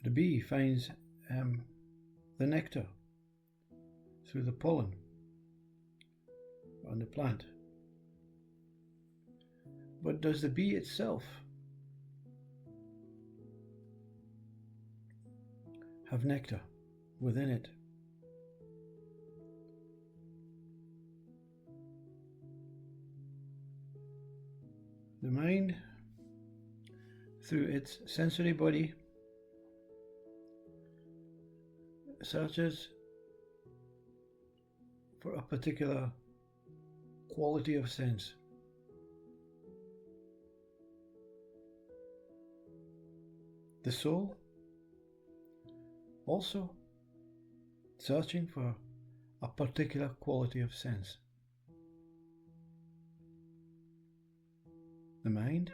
The bee finds the nectar through the pollen on the plant. But does the bee itself have nectar within it? The mind, through its sensory body, searches for a particular quality of sense. The soul also searching for a particular quality of sense. The mind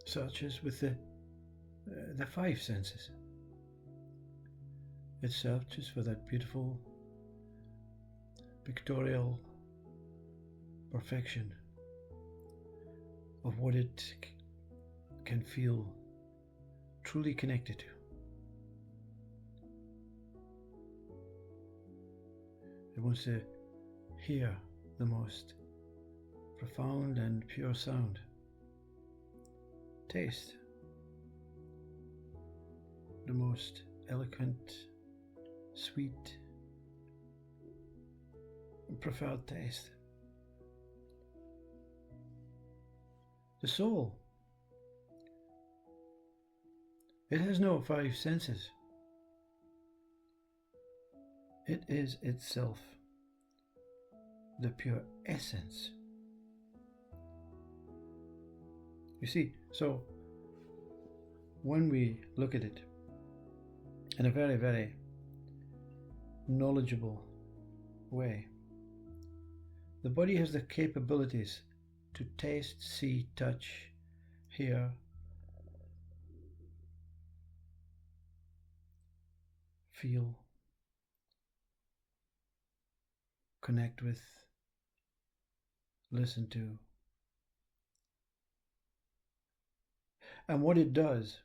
searches with the five senses. It searches for that beautiful pictorial perfection of what it can feel truly connected to. It wants to hear the most profound and pure sound. Taste the most eloquent, sweet, and preferred taste. The soul, it has no five senses. It is itself the pure essence. You see, so when we look at it in a very, very knowledgeable way, the body has the capabilities to taste, see, touch, hear, feel, connect with, listen to. And what it does,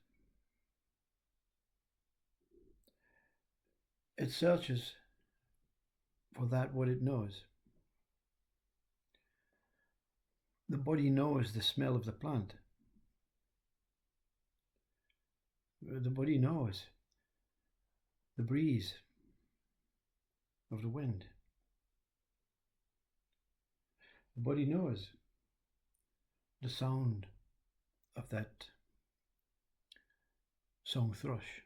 it searches for that what it knows. The body knows the smell of the plant. The body knows the breeze of the wind. The body knows the sound of that song thrush,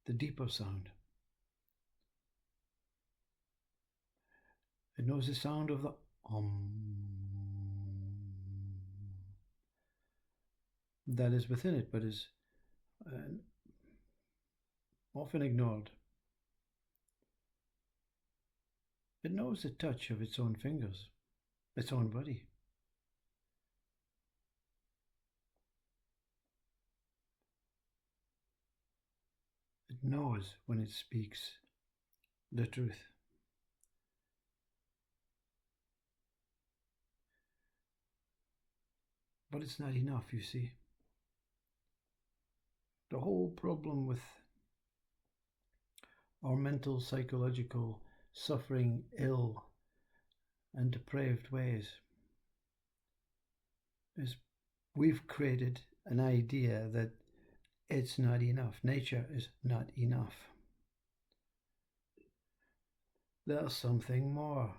the deeper sound. It knows the sound of the that is within it, but is often ignored. It knows the touch of its own fingers, its own body. It knows when it speaks the truth. But it's not enough, you see. The whole problem with our mental, psychological, suffering, ill, and depraved ways is we've created an idea that it's not enough. Nature is not enough. There's something more.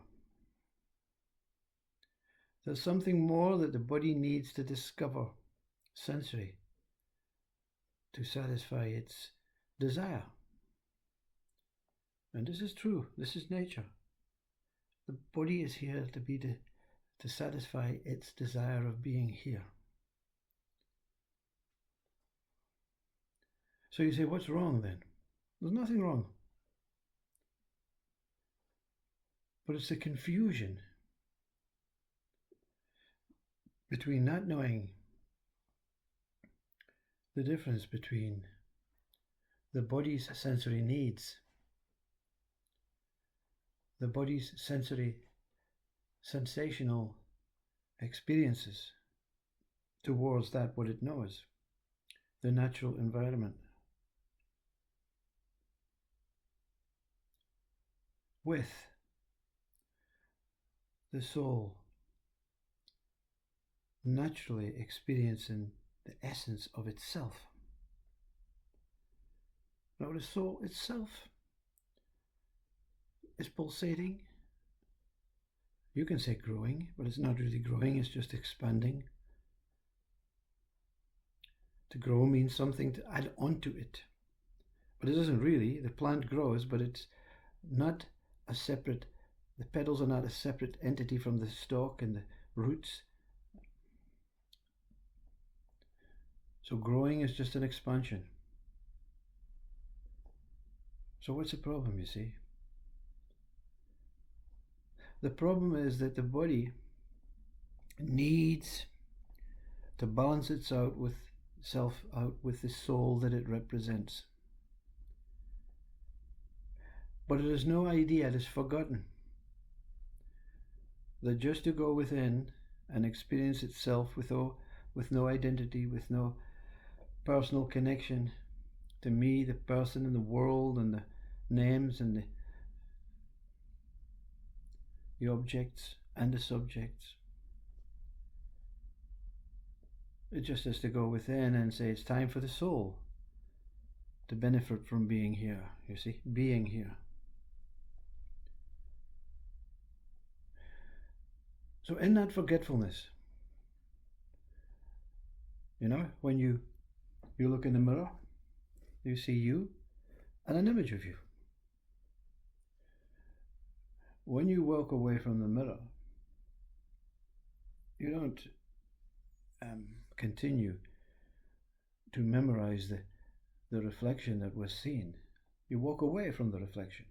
There's something more that the body needs to discover, sensory, to satisfy its desire. And this is true. This is nature. The body is here to satisfy its desire of being here. So you say, what's wrong then? There's nothing wrong. But it's the confusion between not knowing the difference between the body's sensory needs, the body's sensational experiences towards that what it knows, the natural environment. With the soul naturally experiencing the essence of itself. Now the soul itself is pulsating. You can say growing, but it's not really growing, it's just expanding. To grow means something to add onto it. But it doesn't really. The plant grows, but it's not a separate, the petals are not a separate entity from the stalk and the roots. So growing is just an expansion. So what's the problem, you see? The problem is that the body needs to balance itself out with the soul that it represents. But it has no idea, it is forgotten, that just to go within and experience itself with no identity, with no personal connection to me, the person in the world, and the names and the objects and the subjects. It just has to go within and say it's time for the soul to benefit from being here, you see, being here. So in that forgetfulness, you know, when you look in the mirror, you see you and an image of you. When you walk away from the mirror, you don't continue to memorize the reflection that was seen. You walk away from the reflection.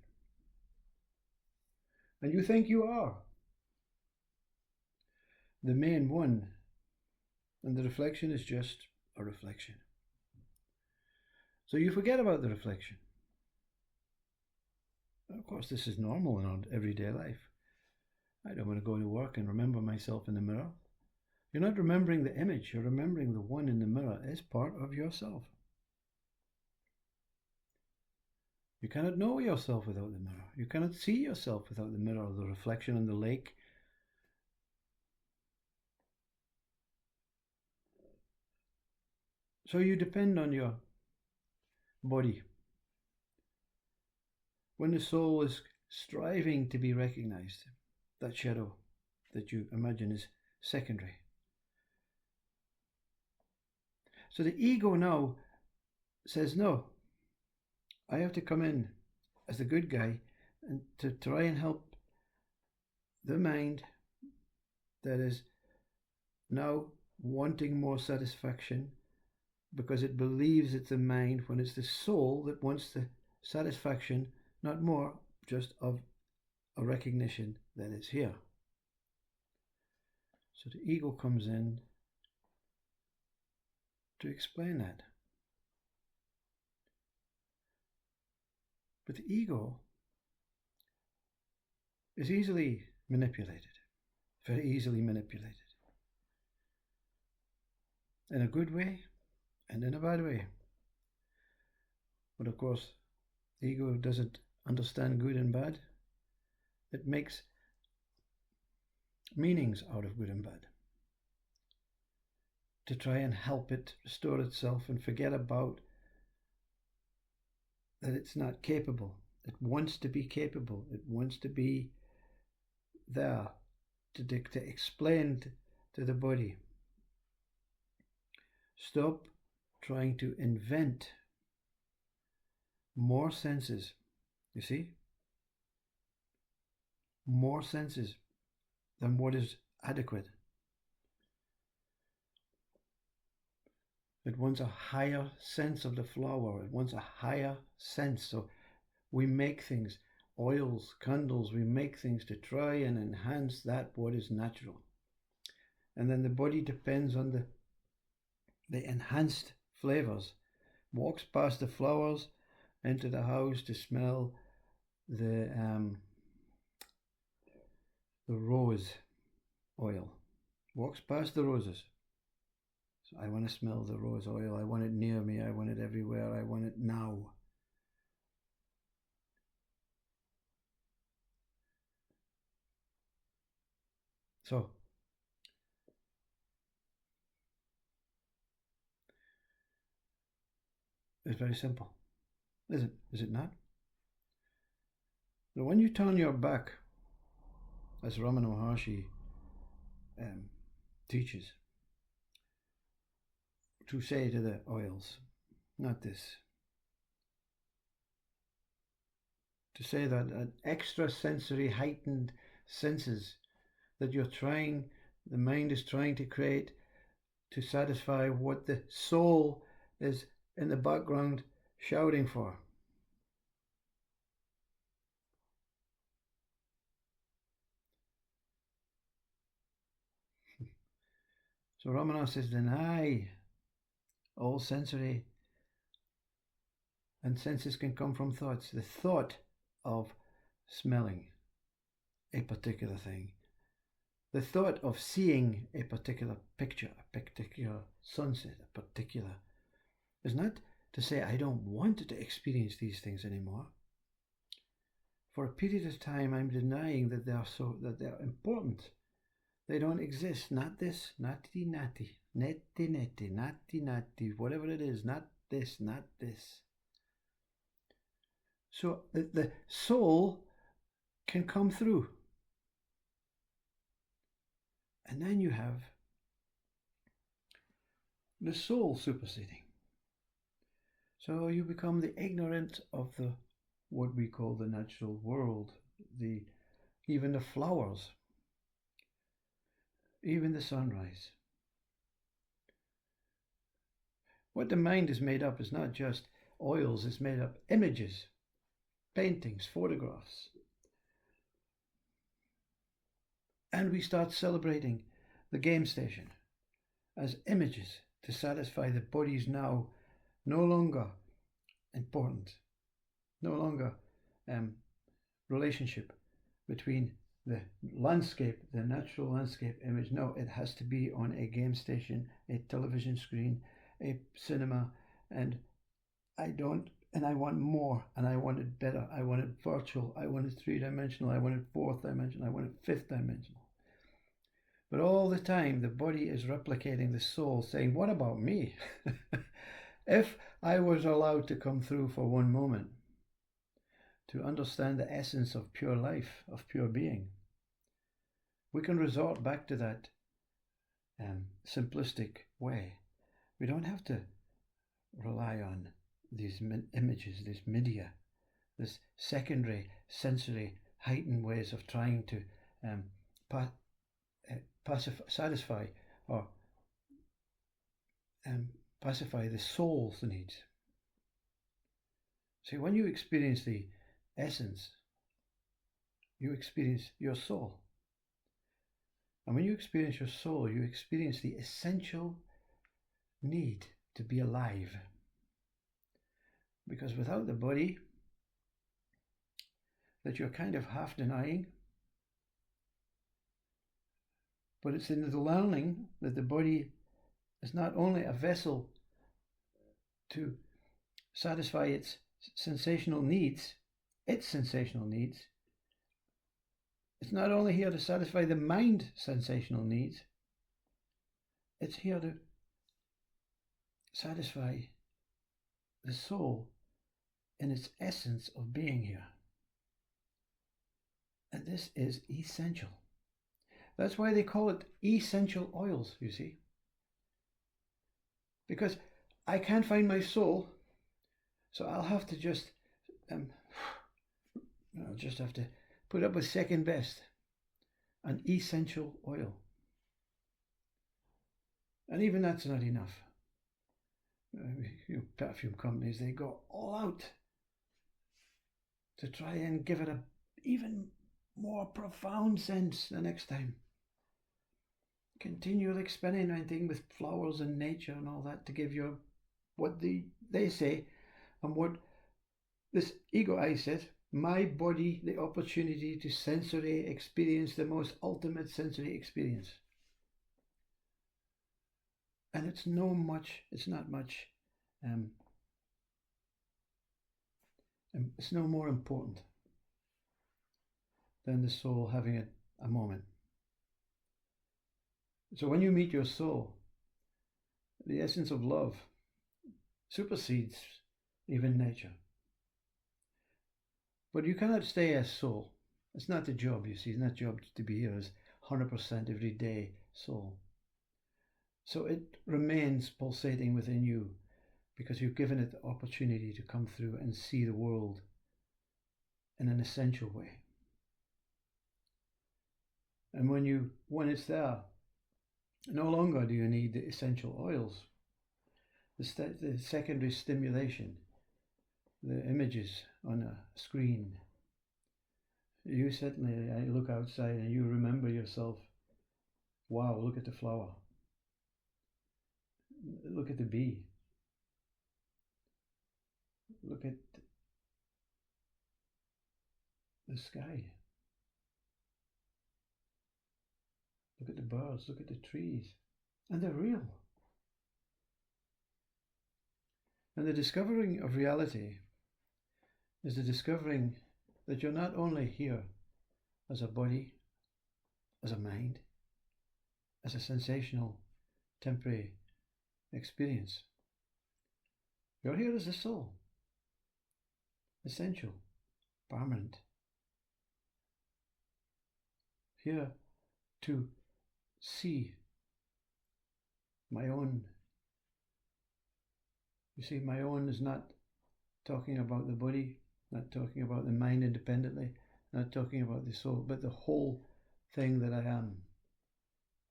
And you think you are the main one, and the reflection is just a reflection. So you forget about the reflection. Of course, this is normal in our everyday life. I don't want to go to work and remember myself in the mirror. You're not remembering the image, you're remembering the one in the mirror is part of yourself. You cannot know yourself without the mirror. You cannot see yourself without the mirror or the reflection in the lake. So you depend on your body. When the soul is striving to be recognized, that shadow that you imagine is secondary. So the ego now says, no, I have to come in as the good guy and to try and help the mind that is now wanting more satisfaction, because it believes it's the mind when it's the soul that wants the satisfaction, not more, just of a recognition that it's here. So the ego comes in to explain that. But the ego is easily manipulated, very easily manipulated. In a good way and in a bad way. But of course, the ego doesn't understand good and bad. It makes meanings out of good and bad to try and help it restore itself and forget about that it's not capable. It wants to be capable. It wants to be there to explain to the body. Stop trying to invent more senses. You see? More senses than what is adequate. It wants a higher sense of the flower. It wants a higher sense. So we make things, oils, candles, we make things to try and enhance that what is natural. And then the body depends on the enhanced flavors. Walks past the flowers into the house to smell the rose oil. Walks past the roses. So I want to smell the rose oil. I want it near me. I want it everywhere. I want it now. So it's very simple. Is it not? So when you turn your back, as Ramana Maharshi teaches, to say to the oils, not this, to say that an extra sensory heightened senses that the mind is trying to create to satisfy what the soul is in the background shouting for. So Ramana says, deny all sensory, and senses can come from thoughts. The thought of smelling a particular thing, the thought of seeing a particular picture, a particular sunset, a particular, is not to say I don't want to experience these things anymore. For a period of time, I'm denying that they are important. They don't exist. Not this, natty, natty, whatever it is, not this, not this. So the soul can come through. And then you have the soul superseding. So you become the ignorant of what we call the natural world, even the flowers, even the sunrise. What the mind is made up is not just oils, it's made up images, paintings, photographs. And we start celebrating the game station as images to satisfy the body's now no longer important, no longer relationship between the landscape, the natural landscape image. No, it has to be on a game station, a television screen, a cinema, and I want more, and I want it better. I want it virtual. I want it three-dimensional. I want it fourth dimensional. I want it fifth dimensional. But all the time, the body is replicating the soul, saying, what about me? If I was allowed to come through for one moment, to understand the essence of pure life, of pure being, we can resort back to that simplistic way. We don't have to rely on these images, this media, this secondary sensory heightened ways of trying to satisfy or pacify the soul's needs. See, when you experience the essence, you experience your soul. And when you experience your soul, you experience the essential need to be alive. Because without the body, that you're kind of half denying, but it's in the learning that the body is not only a vessel to satisfy its sensational needs, it's not only here to satisfy the mind sensational needs, it's here to satisfy the soul in its essence of being here. And this is essential. That's why they call it essential oils, you see. Because I can't find my soul, so I'll have to just have to put up with second best, an essential oil. And even that's not enough. Perfume companies, they go all out to try and give it a even more profound sense the next time. Continually experimenting with flowers and nature and all that to give you what they say and what this ego I said, my body the opportunity to sensory experience the most ultimate sensory experience. And And it's not much, it's no more important than the soul having a moment. So when you meet your soul, the essence of love supersedes even nature. But you cannot stay as soul. It's not the job, you see. It's not the job to be here as 100% every day soul. So it remains pulsating within you because you've given it the opportunity to come through and see the world in an essential way. And when it's there, no longer do you need the essential oils, the secondary stimulation, the images on a screen. You certainly look outside and you remember yourself, wow, look at the flower. Look at the bee. Look at the sky. Look at the birds, look at the trees. And they're real. And the discovering of reality is the discovering that you're not only here as a body, as a mind, as a sensational, temporary experience. You're here as a soul, essential, permanent. Here to see my own. You see, my own is not talking about the body, not talking about the mind independently, not talking about the soul, but the whole thing that I am.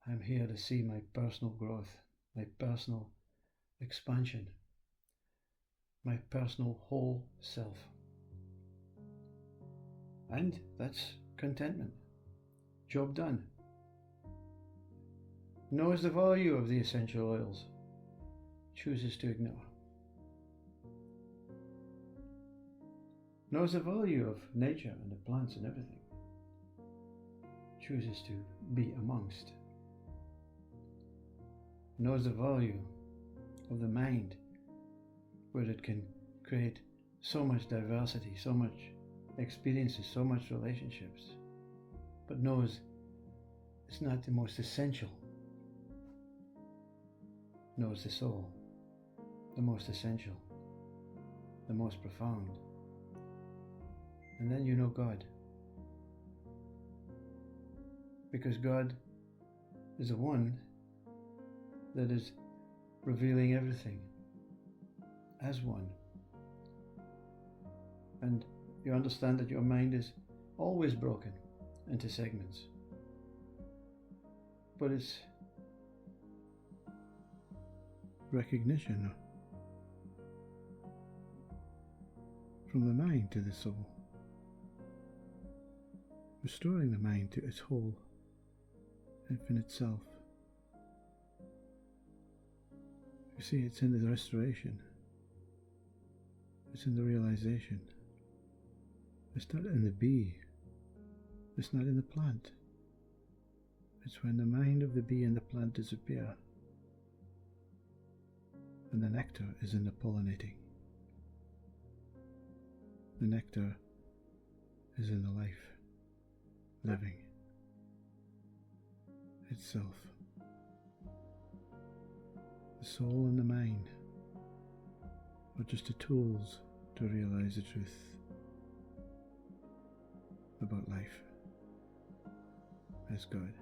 I'm here to see my personal growth, my personal expansion, my personal whole self. And that's contentment. Job done. Knows the value of the essential oils, chooses to ignore. Knows the value of nature and the plants and everything, chooses to be amongst. Knows the value of the mind, where it can create so much diversity, so much experiences, so much relationships, but knows it's not the most essential. Knows the soul, the most essential, the most profound. And then you know God. Because God is the one that is revealing everything as one. And you understand that your mind is always broken into segments. But it's recognition from the mind to the soul, restoring the mind to its whole infinite self. You see, it's in the restoration, it's in the realization. It's not in the bee, it's not in the plant. It's when the mind of the bee and the plant disappear, and the nectar is in the pollinating. The nectar is in the life, living itself. The soul and the mind are just the tools to realize the truth about life as God.